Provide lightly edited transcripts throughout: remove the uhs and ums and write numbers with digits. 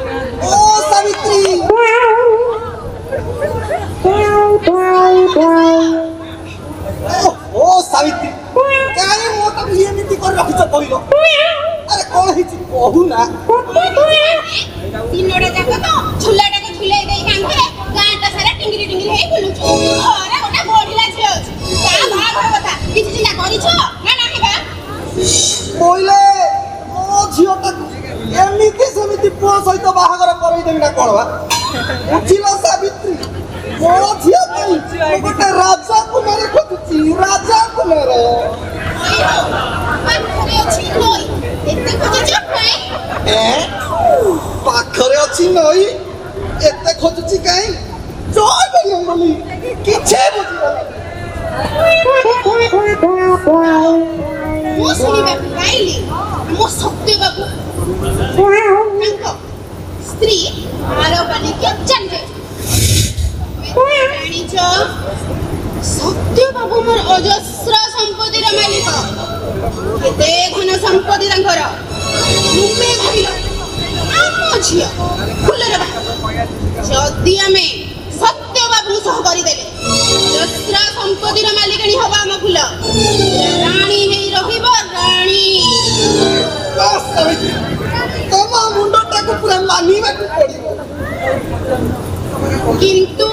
ओ सावित्री ओ सावित्री काहे मोटा एमिति कर रखिछ कहिलो अरे कोन हिची कहू ना तीनोडा जाक तो झुलाटा को झुलाई देई कांगे गांटा सारा टिंगिरी टिंगिरी हेई बुलुछु अरे ओटा बढिला छै अछि ता भाग कथा किछि चिंता करिछ ना नाही बा बोले ओ झियोटा एमिति समिति पुओ सहित बाहागर करई देबी ना कोन बा उठिला सावित्री ओ झियो कई गोटे राजा कुमार खोजुची राजा कुमार पाखरे अछि नई एते खोजुछ काई पाखरे अछि नई एते खोजुची काई जय बजरंगबली किछे बुझिला मो सुनिबा पाइली मो सत्य बाबू तांको स्त्री आरबानी के चंदे रानी छ सत्य बाबू मोर अजस्र संपत्तिर मालिक केते घन संपत्ति तांकर रूपे भाबिलो आमो झियो फुलर बा जदी आमे सत्य बाबू सह करि देले अजस्र संपत्तिर मालिकणी हबा हम फुल रानी हेई रहिबो रानी तमा मुंडटा को पूरा मानिबा को पड़िबो किंतु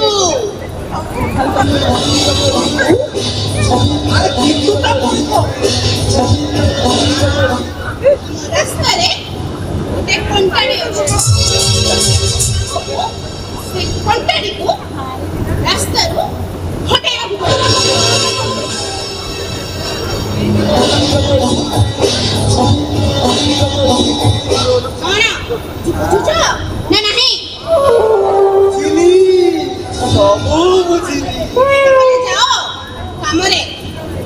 अरे किंतु ता पड़िबो रास्तारे गोटे कंटाड़ी अछि से कंटाड़ी को रास्तारू हटेइबाकू पड़िबो कोन बुझुछ ना नाही चिनी सबू बुझिली जाओ कामरे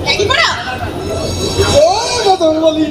लागी पड़ो ओ बजरंगबली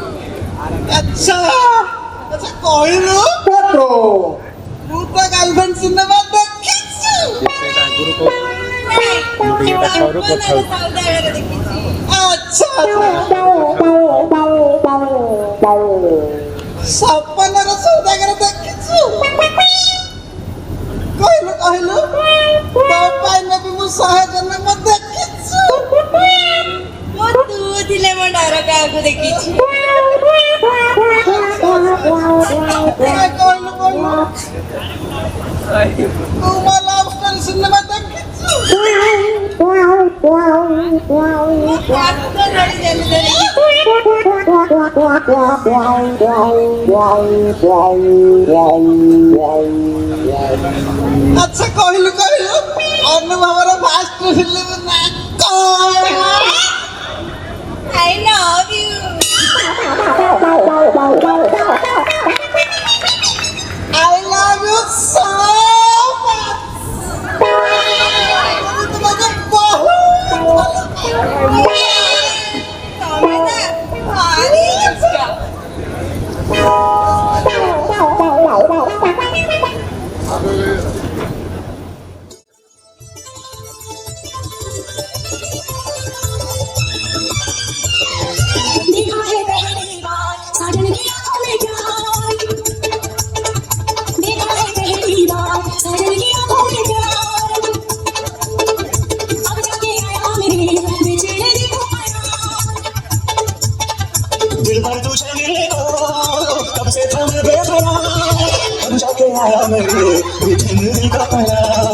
अच्छा अच्छा कहलु पत्रो मुता गर्लफ्रेंड सिनेमा देखिछु सेटा गुरु को मुडिया छोरो को अच्छा सपन र सौदागर देखिछु कहलु बापा ने भी मु सहजन में देखिछु मो तू दिले म डर काको देखिछु लव स्टोरी सिनेमा देखिछु अच्छा कहलु अनुभव र फास्ट फिल्म ना I love you. I love you so much. तुम्हारे बहुत दिल पर तुझे मिले हो तब से था मैं बेखरा अब जाके आया मेरे मीठे दिल का पहला